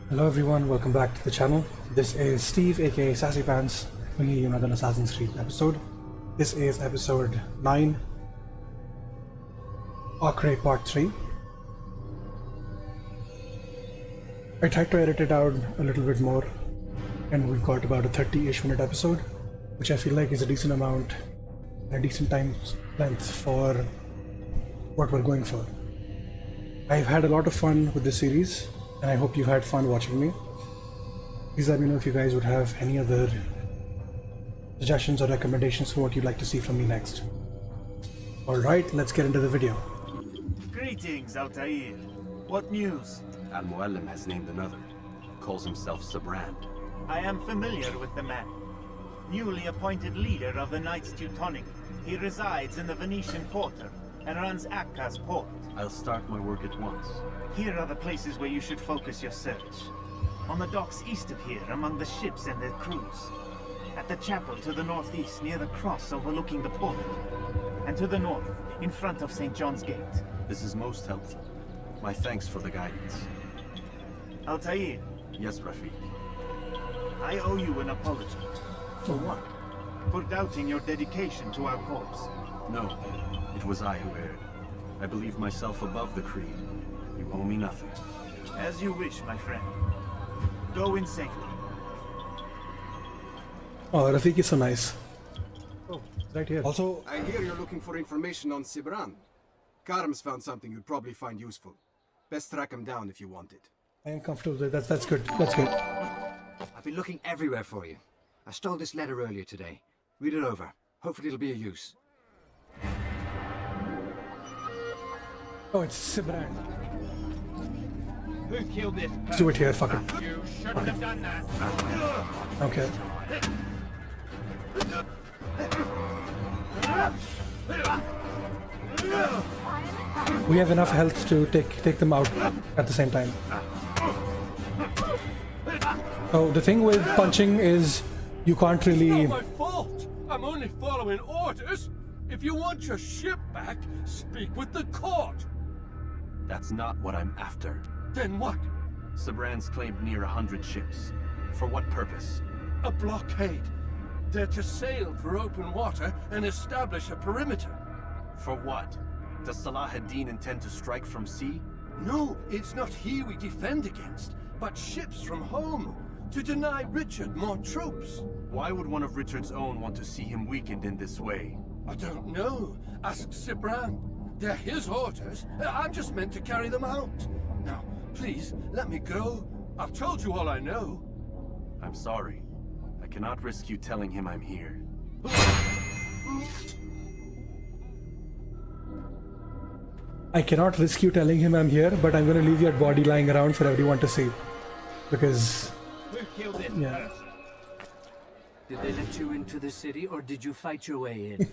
Hello everyone, welcome back to the channel. This is Steve aka Sassy Pants, bringing you another Assassin's Creed episode. This is episode 9, Acre part 3. I tried to edit it out a little bit more and we've got about a 30-ish minute episode, which I feel like is a decent amount, a decent time length for what we're going for. I've had a lot of fun with this series and I hope you've had fun watching me. Please let me know if you guys would have any other suggestions or recommendations for what you'd like to see from me next. Alright, let's get into the video. Greetings, Altair. What news? Al-Muallim has named another. Calls himself Sabran. I am familiar with the man. Newly appointed leader of the Knights Teutonic. He resides in the Venetian Quarter and runs Acre's port. I'll start my work at once. Here are the places where you should focus your search. On the docks east of here, among the ships and their crews. At the chapel to the northeast, near the cross overlooking the port. And to the north, in front of St. John's Gate. This is most helpful. My thanks for the guidance. Altair, Yes, Rafiq. I owe you an apology. For what? For doubting your dedication to our cause. No, it was I who erred. I believe myself above the creed. You owe me nothing. As you wish, my friend. Go in safety. Oh, Rafiq is so nice. Oh, right here. Also, I hear you're looking for information on Sibran. Karam's found something you'd probably find useful. Best track him down if you want it. I am comfortable with that. That's good. That's good. I've been looking everywhere for you. I stole this letter earlier today. Read it over. Hopefully it'll be of use. Oh, it's Sibran. Who killed this Let's do it here, fuck it. You shouldn't have done that. Okay. We have enough health to take them out at the same time. Oh, the thing with punching is you can't really... It's not my fault. I'm only following orders. If you want your ship back, speak with the court. That's not what I'm after. Then what? Sabran's claimed near 100 ships. For what purpose? A blockade. They're to sail for open water and establish a perimeter. For what? Does Salah ad-Din intend to strike from sea? No, it's not he we defend against, but ships from home. To deny Richard more troops. Why would one of Richard's own want to see him weakened in this way? I don't know. Ask Sibran. They're his orders. I'm just meant to carry them out. Now, please, let me go. I've told you all I know. I'm sorry. I cannot risk you telling him I'm here. I cannot risk you telling him I'm here, but I'm gonna leave your body lying around for everyone to see. Because... Who killed this yeah. person? Did they let you into the city, or did you fight your way in?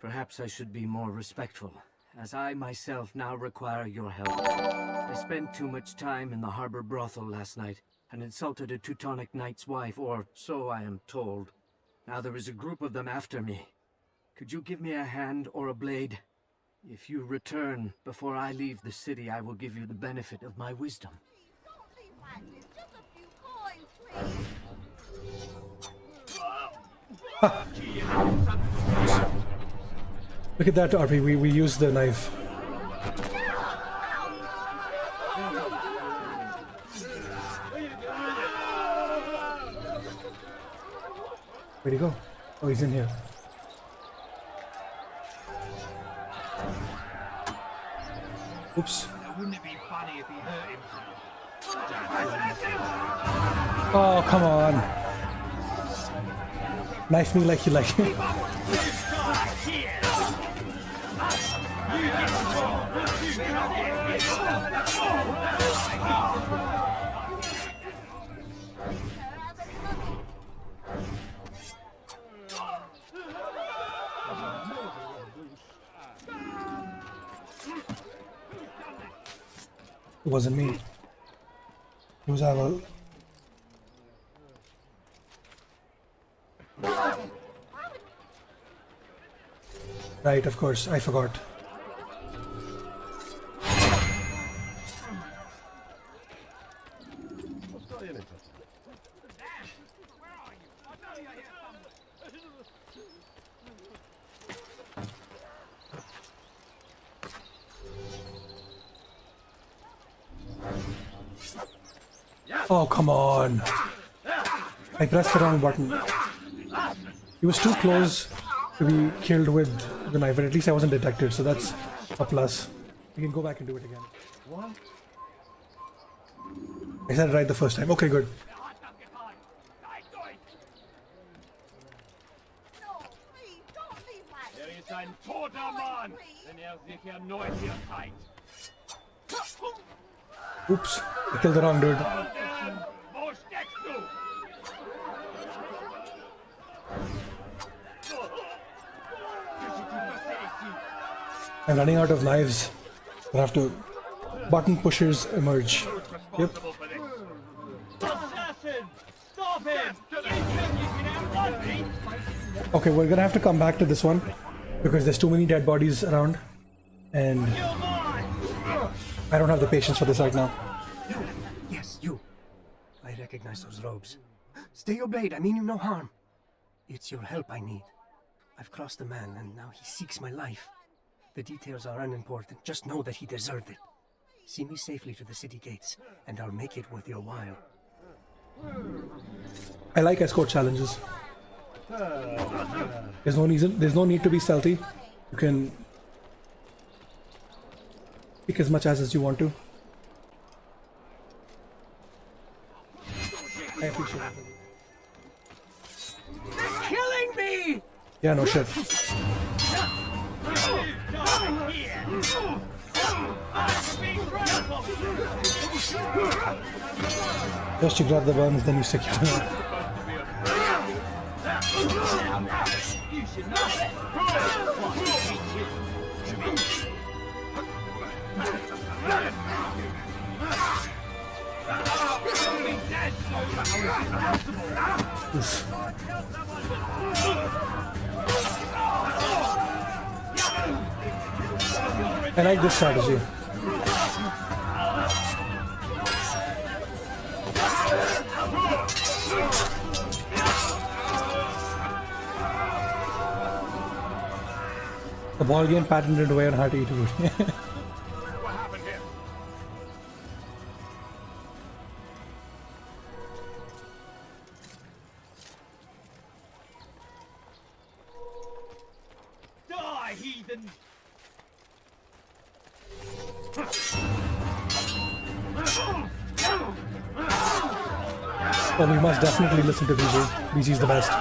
Perhaps I should be more respectful, as I myself now require your help. I spent too much time in the harbor brothel last night, and insulted a Teutonic knight's wife, or so I am told. Now there is a group of them after me. Could you give me a hand or a blade? If you return before I leave the city, I will give you the benefit of my wisdom. Look at that, RP. We use the knife. Where'd he go? Oh, he's in here. Oops. Wouldn't it be funny if he hurt himself? Oh, come on. Knife me like you like it. It wasn't me. It was Aval. Right, of course, I forgot. Oh, come on. I pressed the wrong button. He was too close to be killed with the knife, but at least I wasn't detected, so that's a plus. We can go back and do it again. What? I said it right the first time. Okay, good. Oops, I killed the wrong dude. I'm running out of knives. I have to. Button pushers emerge. Yep. Okay, we're gonna have to come back to this one because there's too many dead bodies around, and I don't have the patience for this right now. Yes, you. I recognize those robes. Stay your blade, I mean you no harm. It's your help I need. I've crossed the man, and now he seeks my life. The details are unimportant, just know that he deserved it. See me safely to the city gates, and I'll make it worth your while. I like escort challenges. There's no need to be stealthy. You can pick as much as you want to. I appreciate it. Killing me! Yeah, no shit. First you grab the buns, then you stick it in. I like this strategy. The ball game patented way on how to eat food. Die, heathen! Oh, we must definitely listen to BJ. BJ's the best.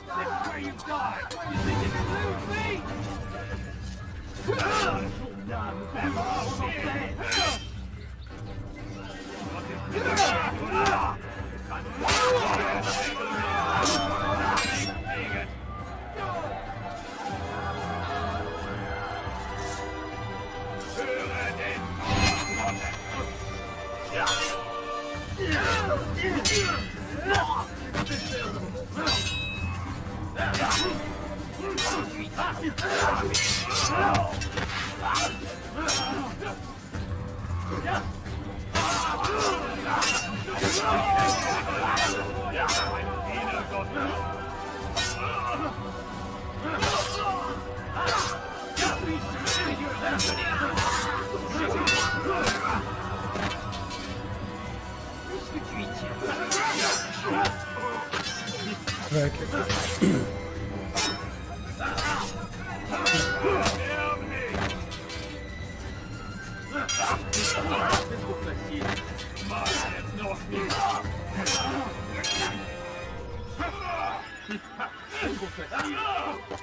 That's where you die! You think it's blue feet?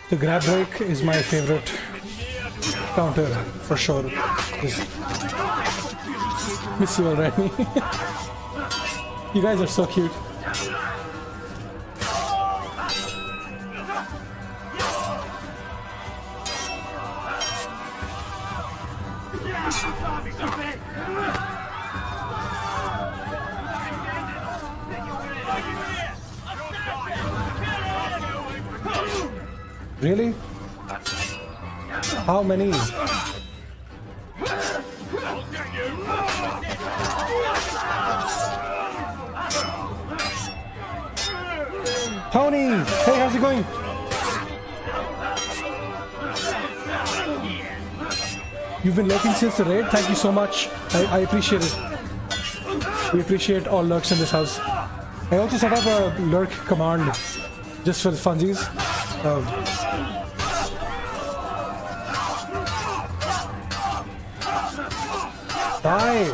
The grab break is my favorite counter for sure. Just miss you already. You guys are so cute. Really? How many? Tony! Hey, how's it going? You've been lurking since the raid? Thank you so much. I appreciate it. We appreciate all lurks in this house. I also set up a lurk command just for the funsies. Die!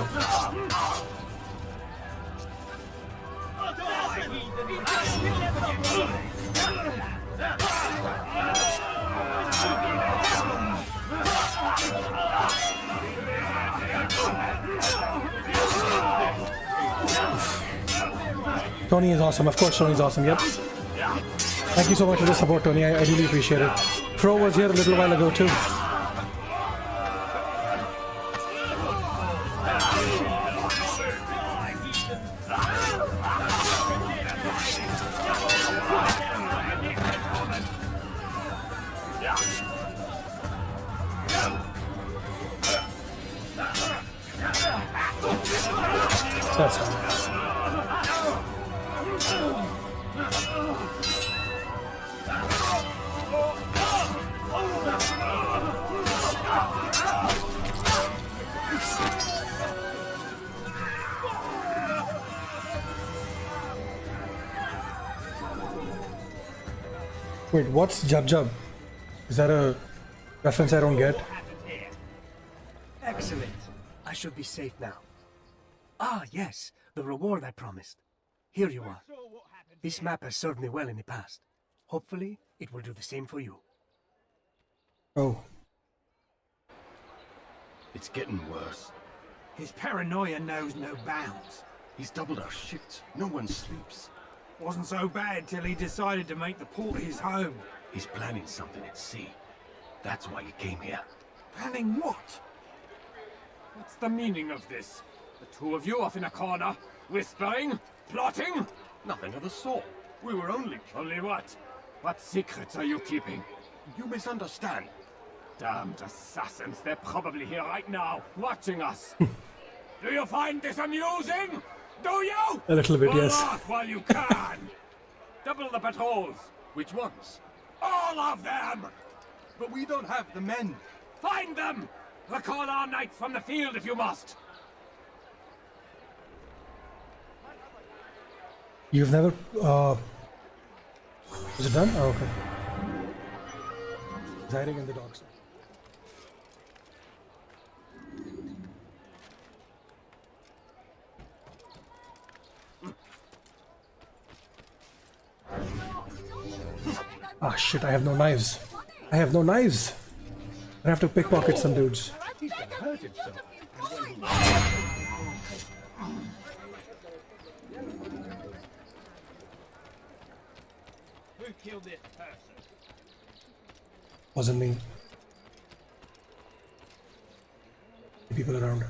Tony is awesome. Of course, Tony's awesome. Yep. Thank you so much for the support, Tony. I really appreciate it. Pro was here a little while ago too. That's fine. Wait, what's Jub Jub? Is that a reference I don't get? Excellent. I should be safe now. Ah, yes, the reward I promised. Here you are. This map has served me well in the past. Hopefully, it will do the same for you. Oh. It's getting worse. His paranoia knows no bounds. He's doubled our shifts. No one sleeps. Wasn't so bad till he decided to make the port his home. He's planning something at sea. That's why he came here. Planning what? What's the meaning of this? The two of you off in a corner, whispering, plotting? Nothing of the sort. We were only... Only what? What secrets are you keeping? You misunderstand. Damned assassins, they're probably here right now, watching us. Do you find this amusing? Do you? A little bit, Well, yes. laugh while you can. Double the patrols. Which ones? All of them! But we don't have the men. Find them! Recall our knights from the field if you must. You've never... Is it done? Oh, okay. Hiding in the docks. Ah, shit, I have no knives. I have no knives. I have to pickpocket some dudes. Who killed this person? Wasn't me. People around.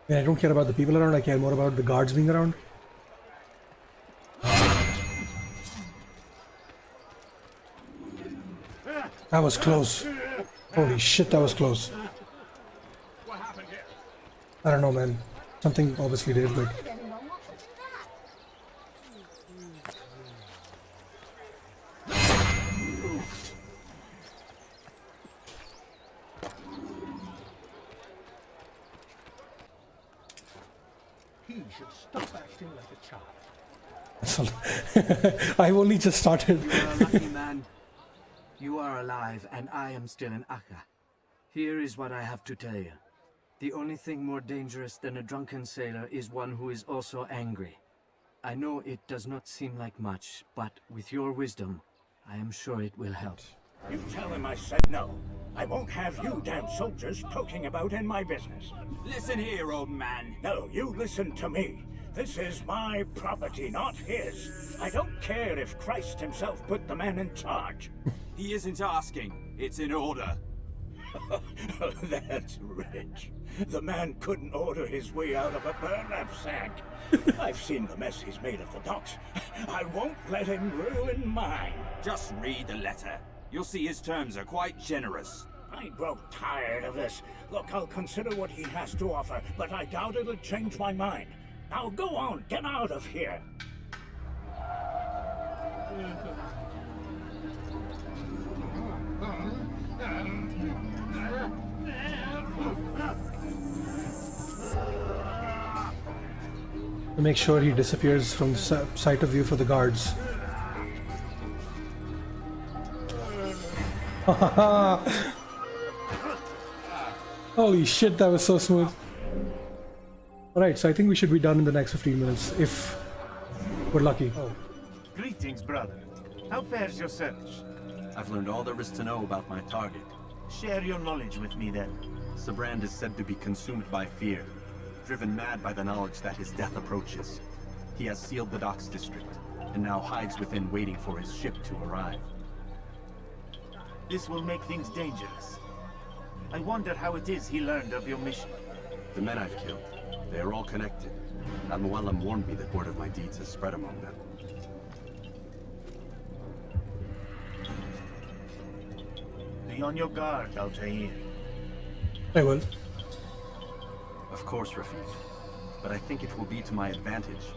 I don't care about the people around, I care more about the guards being around. That was close. Holy shit, that was close. What happened here? I don't know, man. Something obviously did, but... He should stop acting like a child. I've only just started. You are a lucky man. You are alive, and I am still in Acre. Here is what I have to tell you. The only thing more dangerous than a drunken sailor is one who is also angry. I know it does not seem like much, but with your wisdom, I am sure it will help. You tell him I said no. I won't have you damn soldiers poking about in my business. Listen here, old man. No, you listen to me. This is my property, not his. I don't care if Christ himself put the man in charge. He isn't asking. It's in order. That's rich. The man couldn't order his way out of a burlap sack. I've seen the mess he's made of the docks. I won't let him ruin mine. Just read the letter. You'll see his terms are quite generous. I grow tired of this. Look, I'll consider what he has to offer, but I doubt it'll change my mind. Now go on, get out of here. To make sure he disappears from the sight of view for the guards. Holy shit, that was so smooth. Alright, so I think we should be done in the next 15 minutes, if we're lucky. Oh. Greetings, brother. How fares your search? I've learned all there is to know about my target. Share your knowledge with me then. Sibrand is said to be consumed by fear, driven mad by the knowledge that his death approaches. He has sealed the docks district, and now hides within waiting for his ship to arrive. This will make things dangerous. I wonder how it is he learned of your mission. The men I've killed, they are all connected. Al-Mualim warned me that word of my deeds has spread among them. Be on your guard, Altair. I will. Of course, Rafik. But I think it will be to my advantage.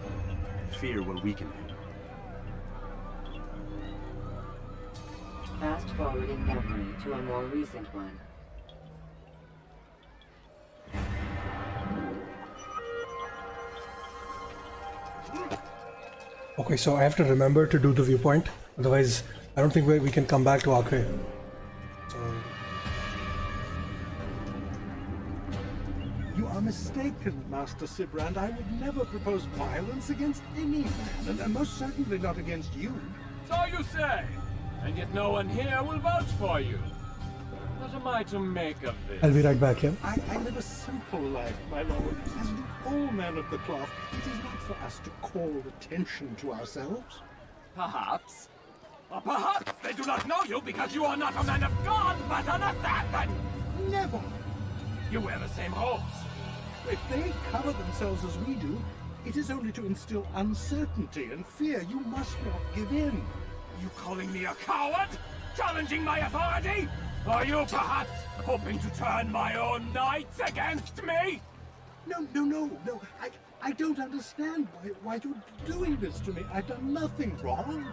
Fear will weaken him. Fast forwarding memory to a more recent one. Okay, so I have to remember to do the viewpoint, otherwise I don't think we can come back to Acre. So... You are mistaken, Master Sibrand. I would never propose violence against any man, and most certainly not against you. So you say, and yet no one here will vouch for you. What am I to make of this? I'll be right back, yeah? I live a simple life, my lord. As do all men of the cloth, it is not for us to call attention to ourselves. Perhaps. Or perhaps they do not know you because you are not a man of God, but an assassin! Never! You wear the same robes. If they cover themselves as we do, it is only to instill uncertainty and fear. You must not give in. You calling me a coward? Challenging my authority? Are you perhaps hoping to turn my own knights against me? No. I don't understand why you're doing this to me. I've done nothing wrong.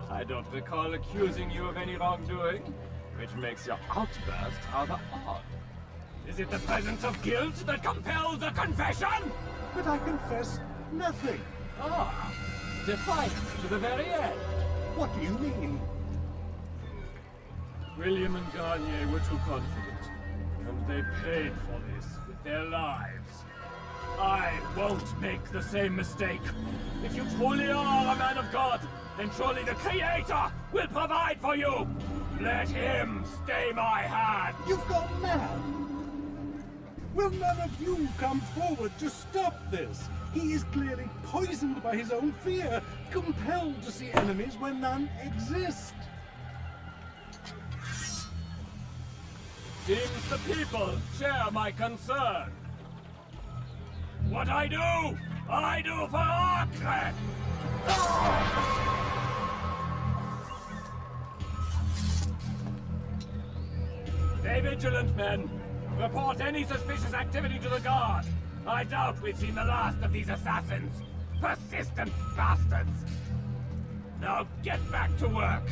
I don't recall accusing you of any wrongdoing, which makes your outburst rather odd. Is it the presence of guilt that compels a confession? But I confess nothing. Ah, defiant to the very end. What do you mean? William and Garnier were too confident, and they paid for this with their lives. I won't make the same mistake. If you truly are a man of God, then surely the Creator will provide for you. Let him stay my hand. You've gone mad. Will none of you come forward to stop this? He is clearly poisoned by his own fear, compelled to see enemies where none exist. Seems the people share my concern. What I do for Acre! Stay vigilant, men. Report any suspicious activity to the guard. I doubt we've seen the last of these assassins. Persistent bastards. Now get back to work.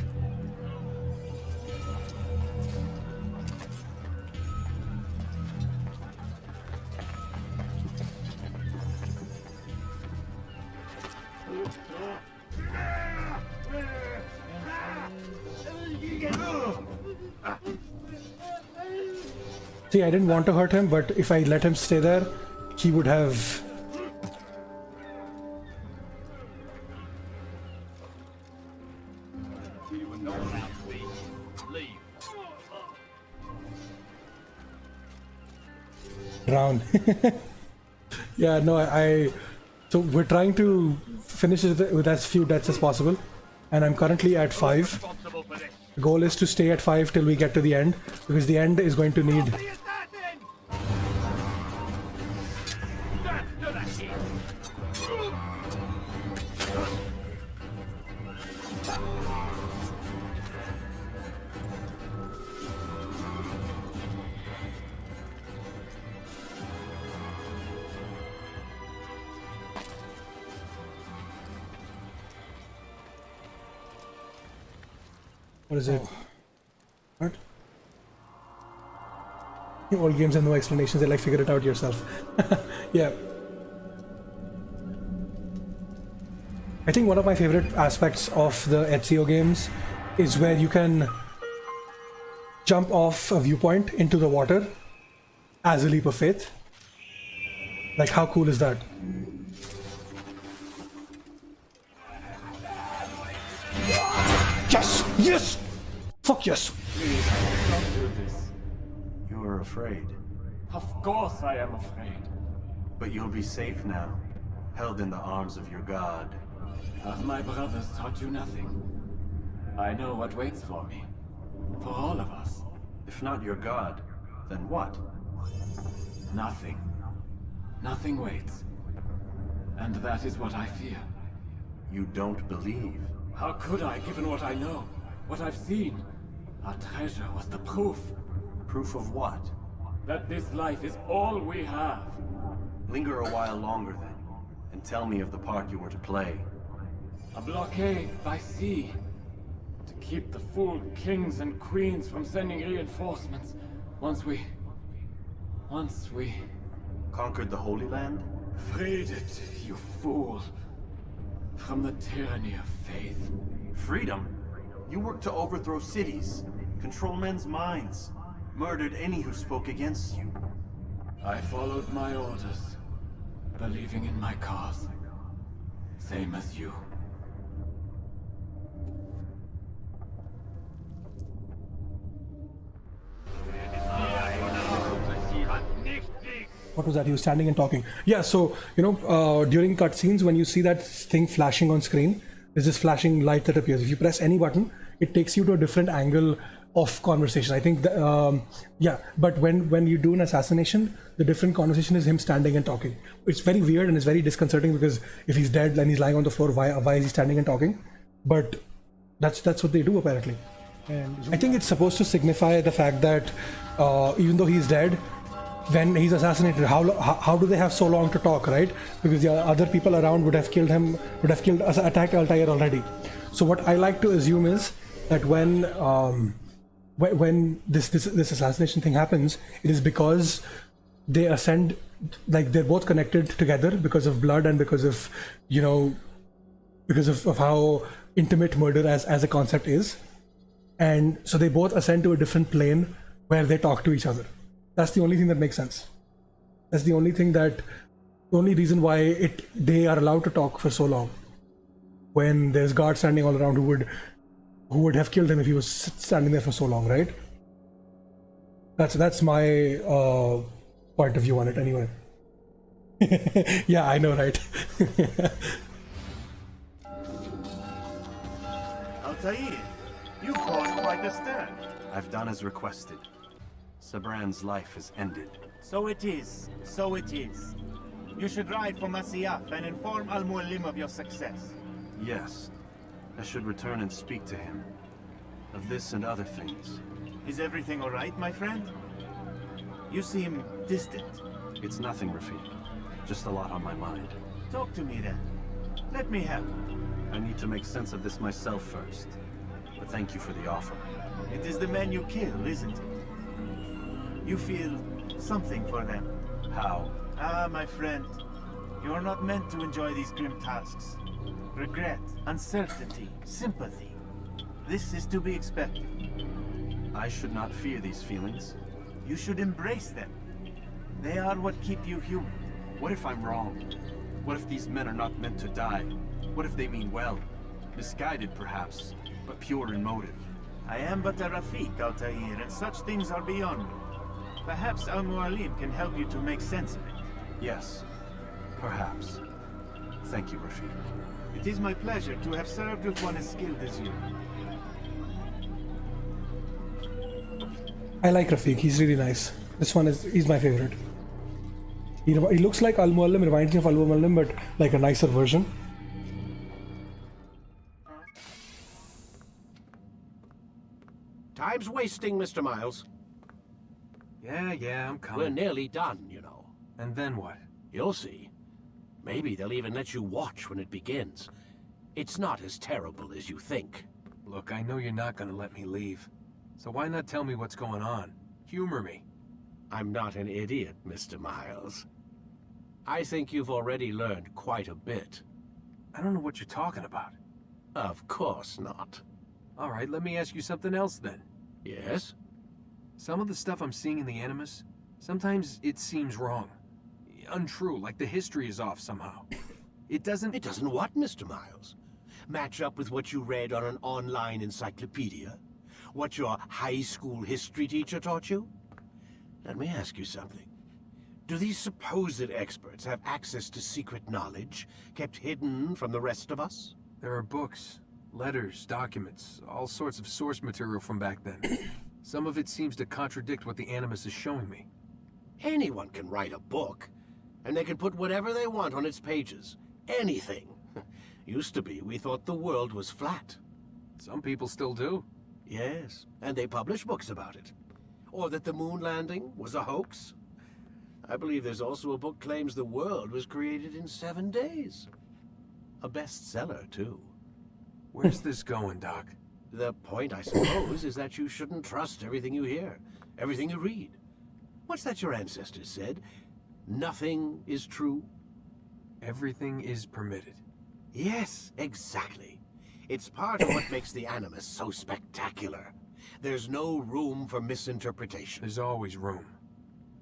See, I didn't want to hurt him, but if I let him stay there, he would have... drowned. Yeah, no, so we're trying to finish it with as few deaths as possible, and I'm currently at 5. The goal is to stay at 5 till we get to the end, because the end is going to need... What is it? What? All games have no explanations, they like figure it out yourself. Yeah. I think one of my favorite aspects of the Ezio games is where you can jump off a viewpoint into the water as a leap of faith. Like, how cool is that? Yes! Yes! Fuck yes! Please, don't do this. You are afraid. Of course I am afraid. But you'll be safe now, held in the arms of your god. Have my brothers taught you nothing? I know what waits for me. For all of us. If not your god, then what? Nothing. Nothing waits. And that is what I fear. You don't believe. How could I, given what I know? What I've seen? Our treasure was the proof. Proof of what? That this life is all we have. Linger a while longer then, and tell me of the part you were to play. A blockade by sea. To keep the fool kings and queens from sending reinforcements. Once we... Conquered the Holy Land? Freed it, you fool. From the tyranny of faith. Freedom? You worked to overthrow cities, control men's minds, murdered any who spoke against you. I followed my orders, believing in my cause. Same as you. What was that? He was standing and talking. Yeah, so, you know, during cutscenes, when you see that thing flashing on screen, there's this flashing light that appears. If you press any button, it takes you to a different angle of conversation. I think, yeah, but when you do an assassination, the different conversation is him standing and talking. It's very weird and it's very disconcerting, because if he's dead and he's lying on the floor, why is he standing and talking? But that's what they do, apparently. And I think it's supposed to signify the fact that even though he's dead, when he's assassinated, how do they have so long to talk, right? Because the other people around would have killed him, attacked Altair already. So what I like to assume is that when this assassination thing happens, it is because they ascend, like they're both connected together because of blood and because of, you know, because of how intimate murder as a concept is. And so they both ascend to a different plane where they talk to each other. That's the only thing that makes sense. That's the only thing the only reason why they are allowed to talk for so long. When there's guards standing all around who would have killed him if he was standing there for so long, right? That's my point of view on it anyway. Yeah, I know, right? Altair, you've caused quite a stir. I've done as requested. Sabran's life is ended. So it is. So it is. You should ride for Masyaf and inform Al-Mualim of your success. Yes. I should return and speak to him. Of this and other things. Is everything all right, my friend? You seem distant. It's nothing, Rafiq. Just a lot on my mind. Talk to me then. Let me help. I need to make sense of this myself first. But thank you for the offer. It is the men you kill, isn't it? You feel something for them. How? Ah, my friend. You are not meant to enjoy these grim tasks. Regret, uncertainty, sympathy. This is to be expected. I should not fear these feelings. You should embrace them. They are what keep you human. What if I'm wrong? What if these men are not meant to die? What if they mean well? Misguided, perhaps, but pure in motive. I am but a Rafiq, Altair, and such things are beyond me. Perhaps Al-Mualim can help you to make sense of it. Yes, perhaps. Thank you, Rafiq. It is my pleasure to have served with one as skilled as you. I like Rafiq. He's really nice. This one he's my favorite. He looks like Al Muallim, reminds me of Al Muallim, but like a nicer version. Time's wasting, Mr. Miles. Yeah, I'm coming. We're nearly done, you know. And then what? You'll see. Maybe they'll even let you watch when it begins. It's not as terrible as you think. Look, I know you're not gonna let me leave. So why not tell me what's going on? Humor me. I'm not an idiot, Mr. Miles. I think you've already learned quite a bit. I don't know what you're talking about. Of course not. All right, let me ask you something else then. Yes? Some of the stuff I'm seeing in the Animus, sometimes it seems wrong. Untrue, like the history is off somehow. It doesn't... It doesn't what, Mr. Miles? Match up with what you read on an online encyclopedia? What your high school history teacher taught you? Let me ask you something. Do these supposed experts have access to secret knowledge kept hidden from the rest of us? There are books, letters, documents, all sorts of source material from back then. Some of it seems to contradict what the Animus is showing me. Anyone can write a book, and they can put whatever they want on its pages. Anything. Used to be, we thought the world was flat. Some people still do. Yes, and they publish books about it. Or that the moon landing was a hoax. I believe there's also a book claims the world was created in 7 days. A bestseller, too. Where's this going, Doc? The point, I suppose, is that you shouldn't trust everything you hear, everything you read. What's that your ancestors said? Nothing is true? Everything is permitted. Yes, exactly. It's part of what makes the Animus so spectacular. There's no room for misinterpretation. There's always room.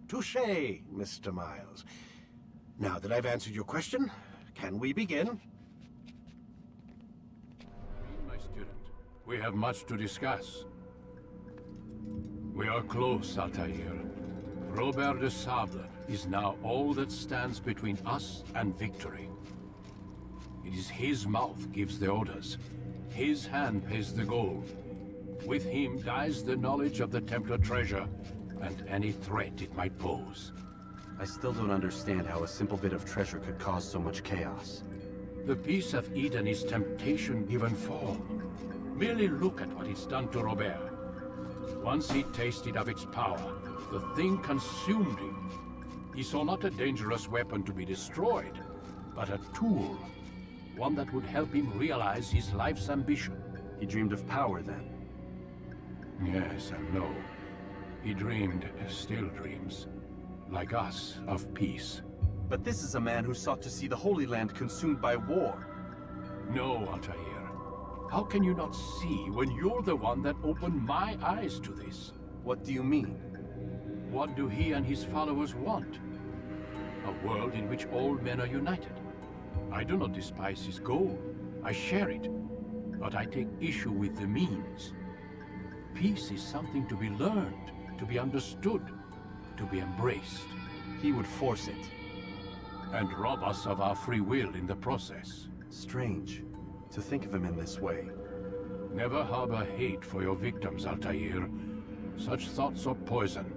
Touché, Mr. Miles. Now that I've answered your question, can we begin? My student, we have much to discuss. We are close, Altair. Robert de Sable is now all that stands between us and victory. It is his mouth gives the orders. His hand pays the gold. With him dies the knowledge of the Templar treasure, and any threat it might pose. I still don't understand how a simple bit of treasure could cause so much chaos. The peace of Eden is temptation given form. Merely look at what it's done to Robert. Once he tasted of its power, the thing consumed him. He saw not a dangerous weapon to be destroyed, but a tool. One that would help him realize his life's ambition. He dreamed of power then? Yes and no. He dreamed, still dreams, like us, of peace. But this is a man who sought to see the Holy Land consumed by war. No, Altair. How can you not see when you're the one that opened my eyes to this? What do you mean? What do he and his followers want? A world in which all men are united. I do not despise his goal. I share it. But I take issue with the means. Peace is something to be learned, to be understood, to be embraced. He would force it. And rob us of our free will in the process. Strange, to think of him in this way. Never harbor hate for your victims, Altair. Such thoughts are poison,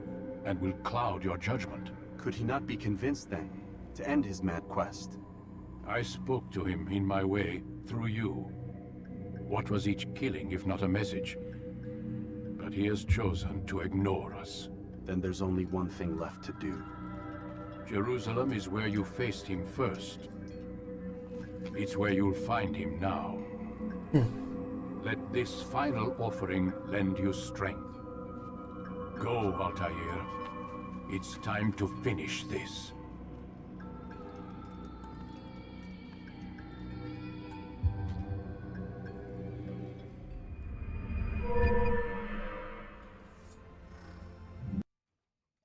and will cloud your judgment. Could he not be convinced, then, to end his mad quest? I spoke to him in my way, through you. What was each killing, if not a message? But he has chosen to ignore us. Then there's only one thing left to do. Jerusalem is where you faced him first. It's where you'll find him now. Let this final offering lend you strength. Go, Altair. It's time to finish this.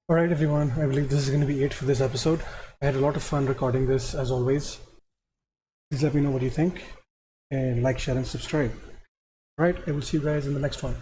Alright everyone, I believe this is going to be it for this episode. I had a lot of fun recording this as always. Please let me know what you think and like, share and subscribe. Alright, I will see you guys in the next one.